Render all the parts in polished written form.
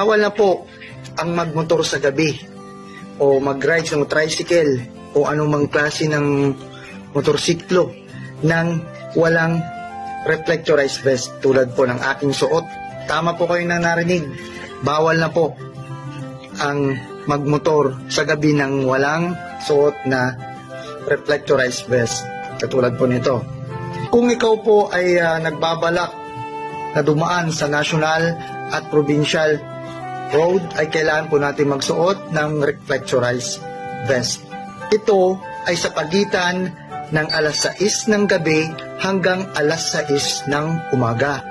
Bawal na po ang magmotor sa gabi o mag-ride ng tricycle o anumang klase ng motorsiklo nang walang reflectorized vest tulad po ng aking suot. Tama po kayo nang narinig. Bawal na po ang magmotor sa gabi nang walang suot na reflectorized vest katulad po nito. Kung ikaw po ay nagbabalak na dumaan sa national at provincial road, ay kailangan po natin magsuot ng reflectorized vest. Ito ay sa pagitan ng alas 6 ng gabi hanggang alas 6 ng umaga.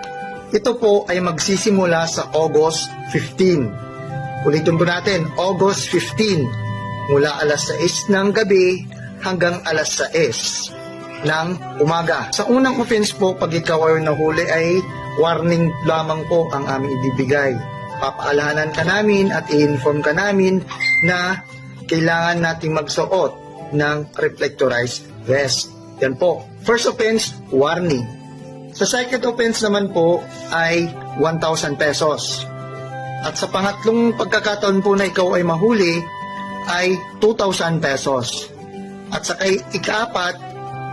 Ito po ay magsisimula sa August 15. Ulitin po natin, August 15, mula alas 6 ng gabi hanggang alas 6 ng umaga. Sa unang offense po, pag ikaw ay nahuli ay warning lamang po ang aming ibibigay. Papaalahanan ka namin at i-inform ka namin na kailangan nating magsuot ng reflectorized vest. Yan po. First offense, warning. Sa second offense naman po ay 1,000 pesos. At sa pangatlong pagkakataon po na ikaw ay mahuli ay 2,000 pesos. At sa ika-apat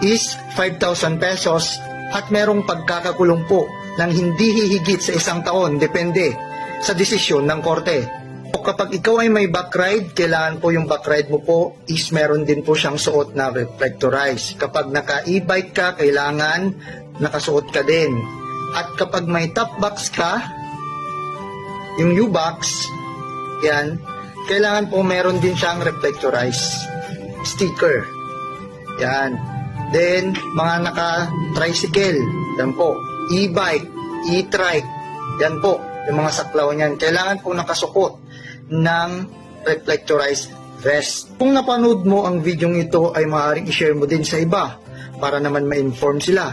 is 5,000 pesos at merong pagkakakulong po ng hindi hihigit sa 1 taon, depende sa desisyon ng korte. O kapag ikaw ay may backride, kailangan po yung backride mo po is meron din po siyang suot na reflectorized. Kapag naka-e-bike ka, kailangan nakasuot ka din. At kapag may top box ka, yung U-box, yan, kailangan po meron din siyang reflectorized sticker. Yan. Then, mga naka-tricycle, yan po, e-bike, e-trike, yan po, yung mga saklaw niyan, kailangan po nakasuot ng reflectorized vest. Kung napanood mo ang video ito ay maaaring i-share mo din sa iba para naman ma-inform sila.